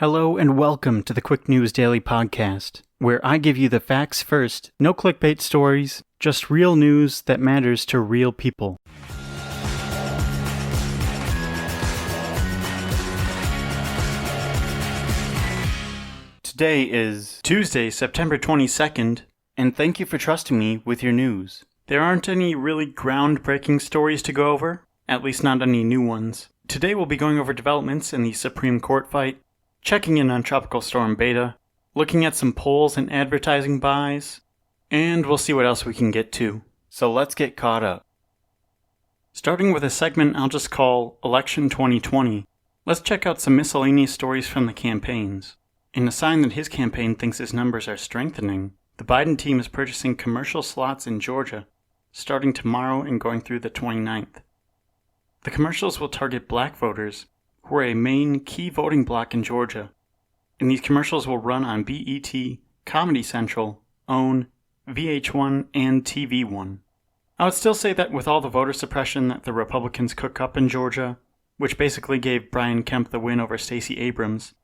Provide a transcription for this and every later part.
Hello and welcome to the Quick News Daily Podcast, where I give you the facts first, no clickbait stories, just real news that matters to real people. Today is Tuesday, September 22nd, and thank you for trusting me with your news. There aren't any really groundbreaking stories to go over, at least not any new ones. Today we'll be going over developments in the Supreme Court fight, checking in on Tropical Storm Beta, looking at some polls and advertising buys, and we'll see what else we can get to. So let's get caught up. Starting with a segment I'll just call Election 2020, let's check out some miscellaneous stories from the campaigns. In a sign that his campaign thinks his numbers are strengthening, the Biden team is purchasing commercial slots in Georgia, starting tomorrow and going through the 29th. The commercials will target black voters, who are a main key voting bloc in Georgia, and these commercials will run on BET, Comedy Central, OWN, VH1, and TV1. I would still say that with all the voter suppression that the Republicans cook up in Georgia, which basically gave Brian Kemp the win over Stacey Abrams,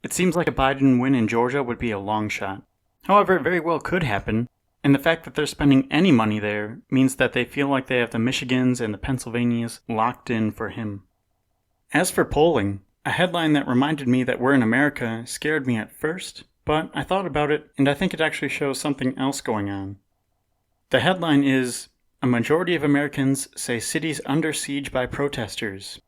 it seems like a Biden win in Georgia would be a long shot. However, it very well could happen, and the fact that they're spending any money there means that they feel like they have the Michigans and the Pennsylvanias locked in for him. As for polling, a headline that reminded me that we're in America scared me at first, but I thought about it and I think it actually shows something else going on. The headline is, "A majority of Americans say cities under siege by protesters."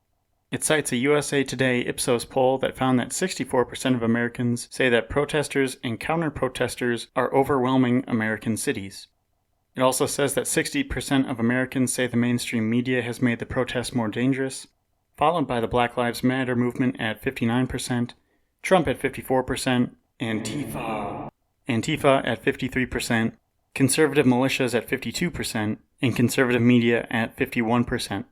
It cites a USA Today Ipsos poll that found that 64% of Americans say that protesters and counter-protesters are overwhelming American cities. It also says that 60% of Americans say the mainstream media has made the protests more dangerous, followed by the Black Lives Matter movement at 59%, Trump at 54%, Antifa at 53%, conservative militias at 52%, and conservative media at 51%.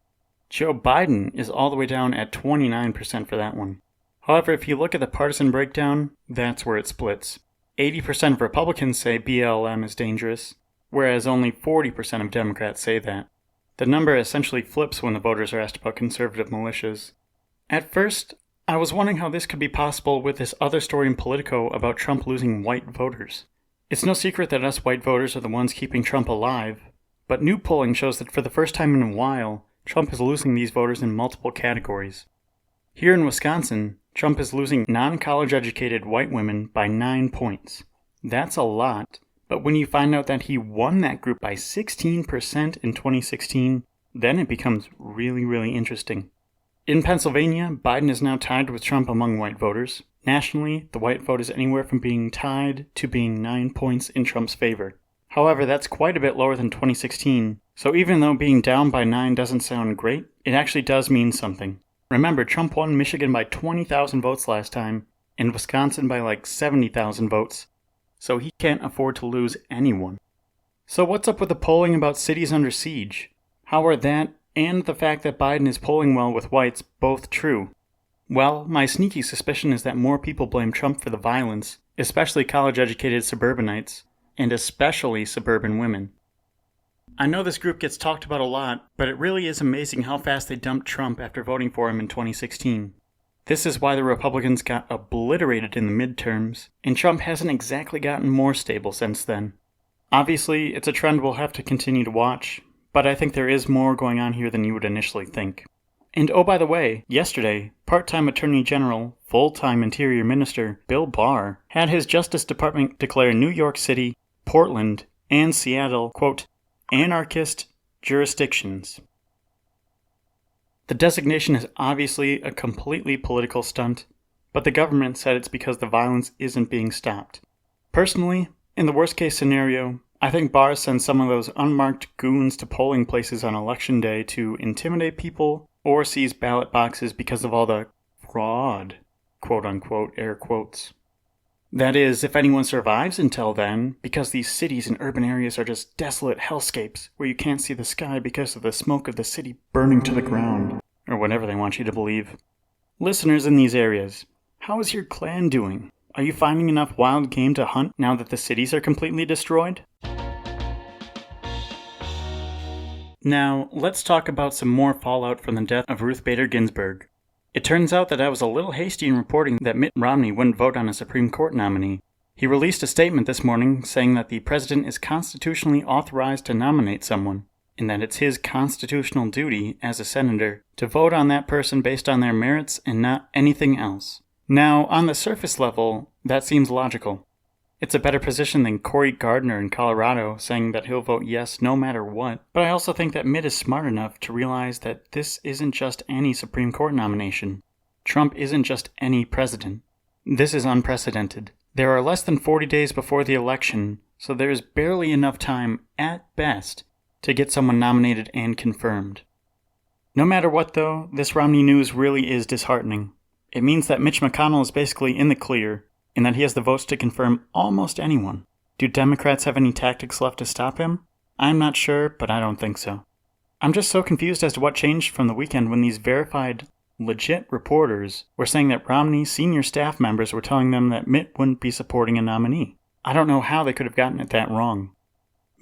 Joe Biden is all the way down at 29% for that one. However, if you look at the partisan breakdown, that's where it splits. 80% of Republicans say BLM is dangerous, whereas only 40% of Democrats say that. The number essentially flips when the voters are asked about conservative militias. At first, I was wondering how this could be possible with this other story in Politico about Trump losing white voters. It's no secret that us white voters are the ones keeping Trump alive, but new polling shows that for the first time in a while, Trump is losing these voters in multiple categories. Here in Wisconsin, Trump is losing non-college educated white women by 9 points. That's a lot. But when you find out that he won that group by 16% in 2016, then it becomes really, really interesting. In Pennsylvania, Biden is now tied with Trump among white voters. Nationally, the white vote is anywhere from being tied to being 9 points in Trump's favor. However, that's quite a bit lower than 2016, so even though being down by 9 doesn't sound great, it actually does mean something. Remember, Trump won Michigan by 20,000 votes last time, and Wisconsin by like 70,000 votes. So he can't afford to lose anyone. So what's up with the polling about cities under siege? How are that and the fact that Biden is polling well with whites both true? Well, my sneaky suspicion is that more people blame Trump for the violence, especially college-educated suburbanites, and especially suburban women. I know this group gets talked about a lot, but it really is amazing how fast they dumped Trump after voting for him in 2016. This is why the Republicans got obliterated in the midterms, and Trump hasn't exactly gotten more stable since then. Obviously, it's a trend we'll have to continue to watch, but I think there is more going on here than you would initially think. And oh, by the way, yesterday, part-time Attorney General, full-time Interior Minister Bill Barr had his Justice Department declare New York City, Portland, and Seattle, quote, anarchist jurisdictions. The designation is obviously a completely political stunt, but the government said it's because the violence isn't being stopped. Personally, in the worst-case scenario, I think Barr sends some of those unmarked goons to polling places on Election Day to intimidate people or seize ballot boxes because of all the fraud, quote-unquote, air quotes. That is, if anyone survives until then, because these cities and urban areas are just desolate hellscapes where you can't see the sky because of the smoke of the city burning to the ground, or whatever they want you to believe. Listeners in these areas, how is your clan doing? Are you finding enough wild game to hunt now that the cities are completely destroyed? Now, let's talk about some more fallout from the death of Ruth Bader Ginsburg. It turns out that I was a little hasty in reporting that Mitt Romney wouldn't vote on a Supreme Court nominee. He released a statement this morning saying that the president is constitutionally authorized to nominate someone, and that it's his constitutional duty as a senator to vote on that person based on their merits and not anything else. Now, on the surface level, that seems logical. It's a better position than Cory in Colorado saying that he'll vote yes no matter what, but I also think that Mitt is smart enough to realize that this isn't just any Supreme Court nomination. Trump isn't just any president. This is unprecedented. There are less than 40 days before the election, so there is barely enough time, at best, to get someone nominated and confirmed. No matter what, though, this Romney news really is disheartening. It means that Mitch McConnell is basically in the clear, and that he has the votes to confirm almost anyone. Do Democrats have any tactics left to stop him? I'm not sure, but I don't think so. I'm just so confused as to what changed from the weekend when these verified, legit reporters were saying that Romney's senior staff members were telling them that Mitt wouldn't be supporting a nominee. I don't know how they could have gotten it that wrong.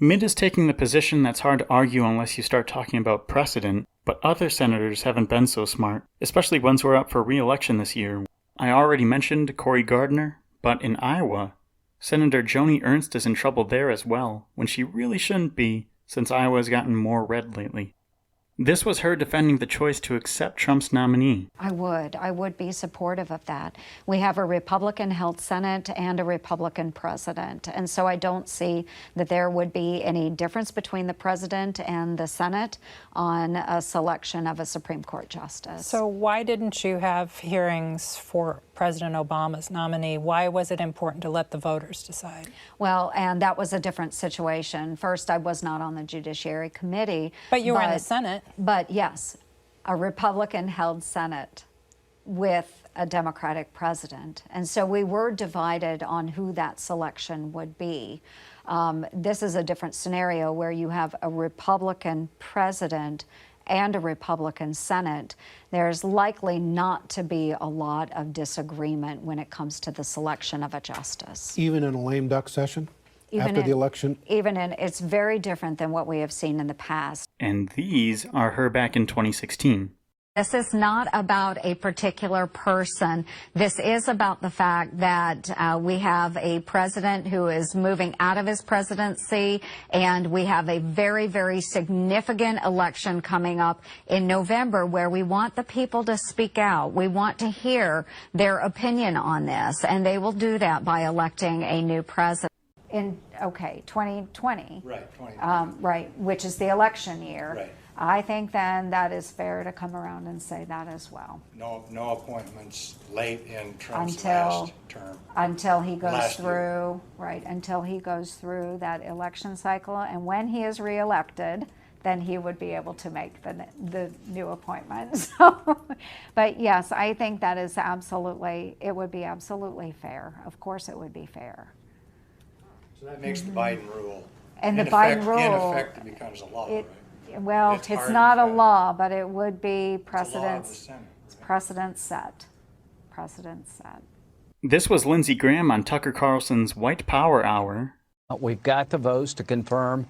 Mitt is taking the position that's hard to argue unless you start talking about precedent, but other senators haven't been so smart, especially ones who are up for re-election this year. I already mentioned Cory, but in Iowa, Senator Joni Ernst is in trouble there as well, when she really shouldn't be, since Iowa has gotten more red lately. This was her defending the choice to accept Trump's nominee. I would be supportive of that. We have a Republican-held Senate and a Republican president, and so I don't see that there would be any difference between the president and the Senate on a selection of a Supreme Court justice. So why didn't you have hearings for President Obama's nominee? Why was it important to let the voters decide? Well, and that was a different situation. First, I was not on the Judiciary Committee. But you were in the Senate. But yes, a Republican-held Senate with a Democratic president. And so we were divided on who that selection would be. This is a different scenario where you have a Republican president and a Republican Senate. There's likely not to be a lot of disagreement when it comes to the selection of a justice. Even in a lame duck session? After the election? It's very different than what we have seen in the past. And these are her back in 2016. This is not about a particular person. This is about the fact that we have a president who is moving out of his presidency, and we have a very, very significant election coming up in November where we want the people to speak out. We want to hear their opinion on this, and they will do that by electing a new president. In 2020, right, 2020. Right, which is the election year. Right. I think then that is fair to come around and say that as well. No appointments late in Trump's Until- last term. Until he goes Last through, right, until he goes through that election cycle, and when he is reelected, then he would be able to make the new appointment. So, but yes, I think that is it would be absolutely fair. Of course it would be fair. So that makes the Biden rule. And the in Biden effect, rule, in effect, it becomes a law, right? Well, It's it's hard not to a fact. law, but it would be It's a law of the precedence, Senate, right? precedent set. Precedent set. This was Lindsey Graham on Tucker Carlson's White Power Hour. We've got the votes to confirm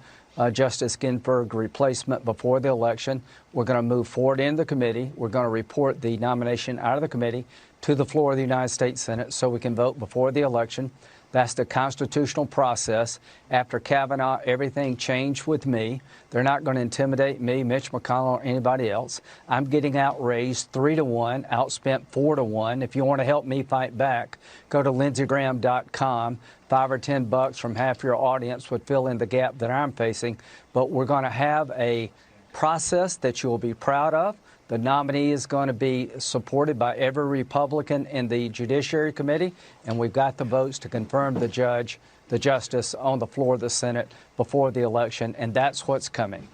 Justice Ginsburg's replacement before the election. We're going to move forward in the committee. We're going to report the nomination out of the committee to the floor of the United States Senate so we can vote before the election. That's the constitutional process. After Kavanaugh, everything changed with me. They're not going to intimidate me, Mitch McConnell, or anybody else. I'm getting outraised 3-1, outspent 4-1. If you want to help me fight back, go to lindseygraham.com. $5 or $10 from half your audience would fill in the gap that I'm facing. But we're going to have a process that you'll be proud of. The nominee is going to be supported by every Republican in the Judiciary Committee, and we've got the votes to confirm the justice on the floor of the Senate before the election, and that's what's coming.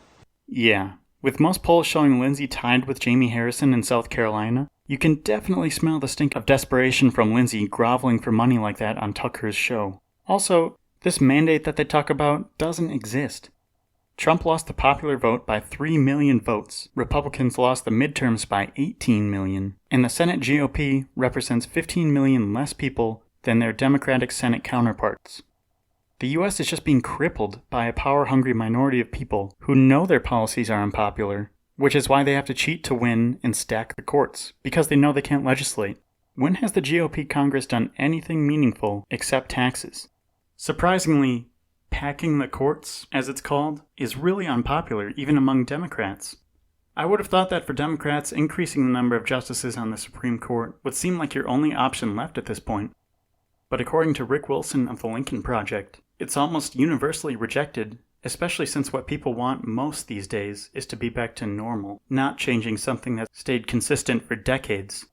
Yeah, with most polls showing Lindsey tied with Jamie Harrison in South Carolina, you can definitely smell the stink of desperation from Lindsey groveling for money like that on Tucker's show. Also, this mandate that they talk about doesn't exist. Trump lost the popular vote by 3 million votes. Republicans lost the midterms by 18 million. And the Senate GOP represents 15 million less people than their Democratic Senate counterparts. The U.S. is just being crippled by a power-hungry minority of people who know their policies are unpopular, which is why they have to cheat to win and stack the courts, because they know they can't legislate. When has the GOP Congress done anything meaningful except taxes? Surprisingly, packing the courts, as it's called, is really unpopular, even among Democrats. I would have thought that for Democrats, increasing the number of justices on the Supreme Court would seem like your only option left at this point. But according to Rick Wilson of the Lincoln Project, it's almost universally rejected, especially since what people want most these days is to be back to normal, not changing something that stayed consistent for decades.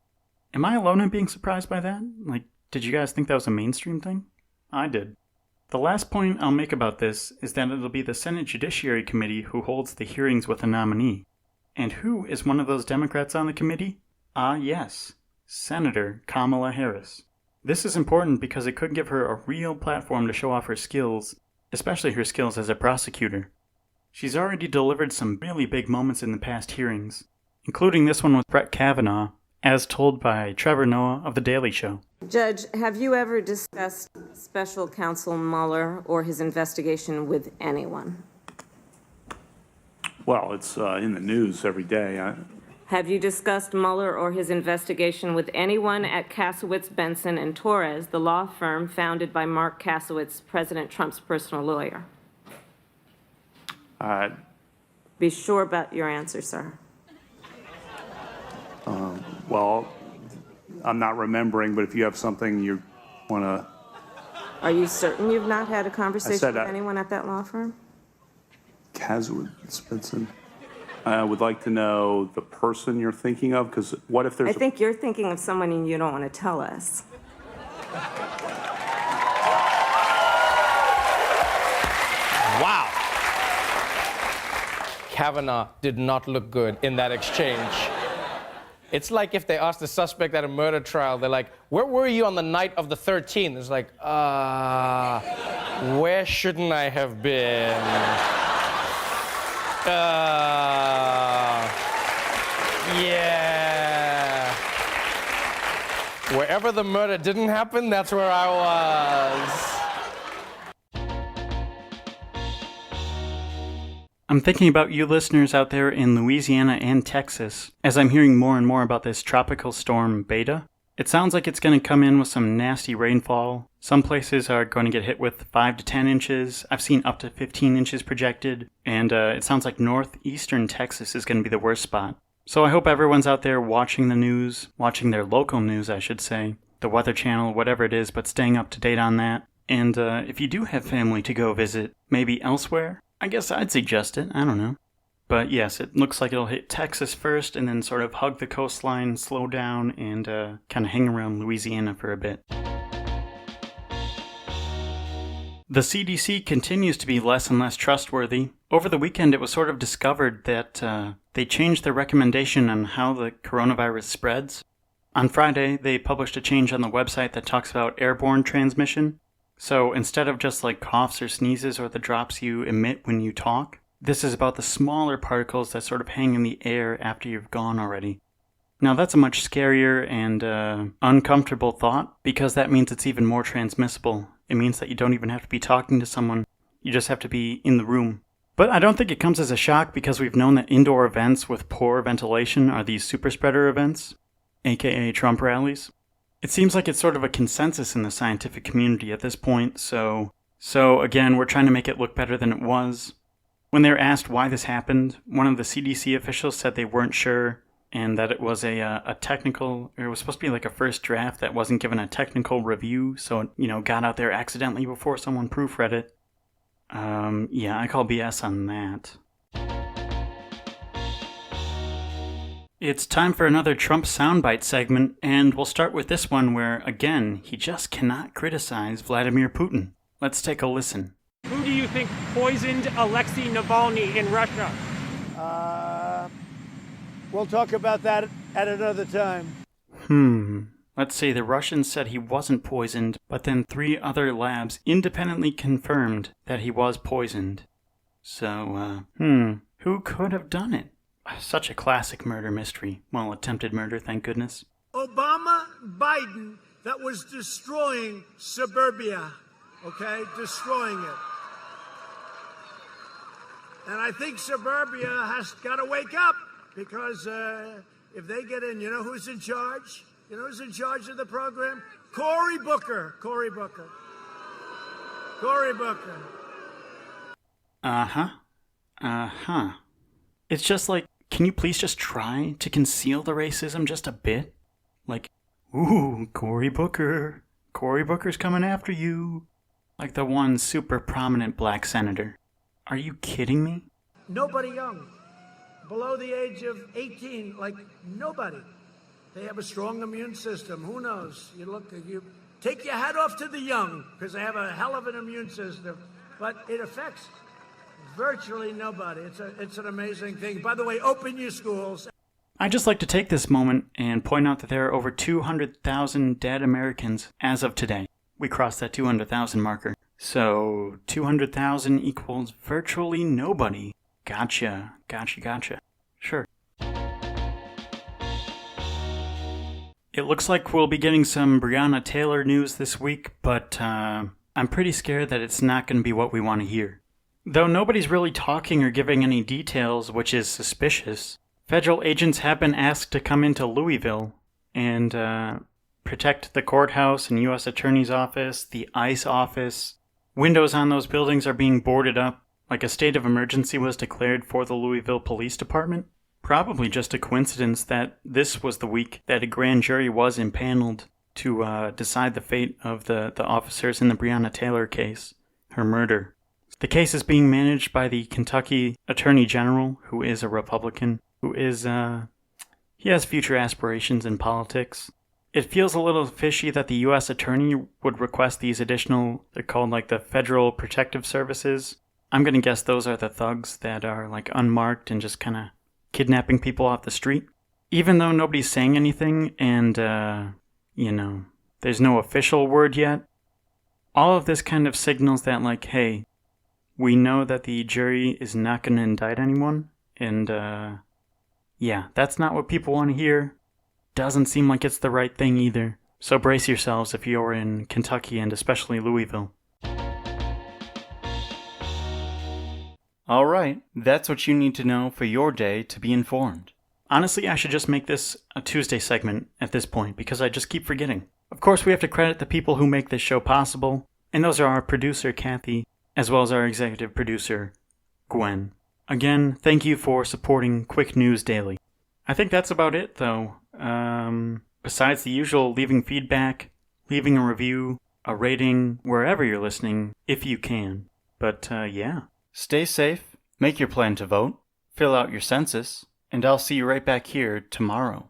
Am I alone in being surprised by that? Like, did you guys think that was a mainstream thing? I did. The last point I'll make about this is that it'll be the Senate Judiciary Committee who holds the hearings with a nominee. And who is one of those Democrats on the committee? Ah, yes, Senator Kamala Harris. This is important because it could give her a real platform to show off her skills, especially her skills as a prosecutor. She's already delivered some really big moments in the past hearings, including this one with Brett Kavanaugh, as told by Trevor Noah of The Daily Show. Judge, have you ever discussed Special Counsel Mueller or his investigation with anyone? Well, it's in the news every day. Have you discussed Mueller or his investigation with anyone at Kasowitz, Benson, and Torres, the law firm founded by Mark Kasowitz, President Trump's personal lawyer? Be sure about your answer, sir. Well, I'm not remembering, but if you have something you want to... Are you certain you've not had a conversation with anyone at that law firm? Kasowitz, Benson. I would like to know the person you're thinking of, because what if there's... I think you're thinking of someone and you don't want to tell us. Wow. Kavanaugh did not look good in that exchange. It's like if they asked the suspect at a murder trial, they're like, where were you on the night of the 13th? It's like, where shouldn't I have been? Yeah. Wherever the murder didn't happen, that's where I was. I'm thinking about you listeners out there in Louisiana and Texas, as I'm hearing more and more about this tropical storm Beta. It sounds like it's going to come in with some nasty rainfall. Some places are going to get hit with 5 to 10 inches. I've seen up to 15 inches projected. And it sounds like northeastern Texas is going to be the worst spot. So I hope everyone's out there watching the news, watching their local news, I should say, the Weather Channel, whatever it is, but staying up to date on that. And if you do have family to go visit, maybe elsewhere, I guess I'd suggest it. I don't know. But yes, it looks like it'll hit Texas first and then sort of hug the coastline, slow down, and kind of hang around Louisiana for a bit. The CDC continues to be less and less trustworthy. Over the weekend, it was sort of discovered that they changed their recommendation on how the coronavirus spreads. On Friday, they published a change on the website that talks about airborne transmission. So instead of just like coughs or sneezes or the drops you emit when you talk, this is about the smaller particles that sort of hang in the air after you've gone already. Now that's a much scarier and uncomfortable thought, because that means it's even more transmissible. It means that you don't even have to be talking to someone, you just have to be in the room. But I don't think it comes as a shock, because we've known that indoor events with poor ventilation are these super spreader events, aka Trump rallies. It seems like it's sort of a consensus in the scientific community at this point, so again, we're trying to make it look better than it was. When they were asked why this happened, one of the CDC officials said they weren't sure, and that it was a technical, or it was supposed to be like a first draft that wasn't given a technical review, so it, got out there accidentally before someone proofread it. Yeah, I call BS on that. It's time for another Trump soundbite segment, and we'll start with this one where, again, he just cannot criticize Vladimir Putin. Let's take a listen. Who do you think poisoned Alexei Navalny in Russia? We'll talk about that at another time. Let's see, the Russians said he wasn't poisoned, but then 3 other labs independently confirmed that he was poisoned. So, who could have done it? Such a classic murder mystery. Well, attempted murder, thank goodness. Obama, Biden, that was destroying suburbia, okay? Destroying it. And I think suburbia has got to wake up. because if they get in, you know who's in charge? You know who's in charge of the program? Cory Booker. Cory Booker. Cory Booker. It's just like, can you please just try to conceal the racism just a bit? Like, ooh, Cory Booker. Cory Booker's coming after you. Like the one super prominent black senator. Are you kidding me? Nobody young. Below the age of 18, like nobody. They have a strong immune system. Who knows? You take your hat off to the young, because they have a hell of an immune system. But it affects virtually nobody. It's an amazing thing. By the way, open your schools. I'd just like to take this moment and point out that there are over 200,000 dead Americans as of today. We crossed that 200,000 marker. So 200,000 equals virtually nobody. Gotcha. Sure. It looks like we'll be getting some Breonna Taylor news this week, but I'm pretty scared that it's not going to be what we want to hear. Though nobody's really talking or giving any details, which is suspicious, federal agents have been asked to come into Louisville and protect the courthouse and U.S. Attorney's Office, the ICE office. Windows on those buildings are being boarded up, like a state of emergency was declared for the Louisville Police Department. Probably just a coincidence that this was the week that a grand jury was impaneled to decide the fate of the officers in the Breonna Taylor case, her murder. The case is being managed by the Kentucky Attorney General, who is a Republican, he has future aspirations in politics. It feels a little fishy that the U.S. Attorney would request these additional, they're called like the Federal Protective Services. I'm going to guess those are the thugs that are like unmarked and just kind of kidnapping people off the street. Even though nobody's saying anything and, there's no official word yet, all of this kind of signals that like, hey, we know that the jury is not going to indict anyone, and that's not what people want to hear. Doesn't seem like it's the right thing either. So brace yourselves if you're in Kentucky and especially Louisville. Alright, that's what you need to know for your day to be informed. Honestly, I should just make this a Tuesday segment at this point because I just keep forgetting. Of course, we have to credit the people who make this show possible, and those are our producer, Kathy, as well as our executive producer, Gwen. Again, thank you for supporting Quick News Daily. I think that's about it, though. Besides the usual leaving feedback, leaving a review, a rating, wherever you're listening, if you can. But, stay safe, make your plan to vote, fill out your census, and I'll see you right back here tomorrow.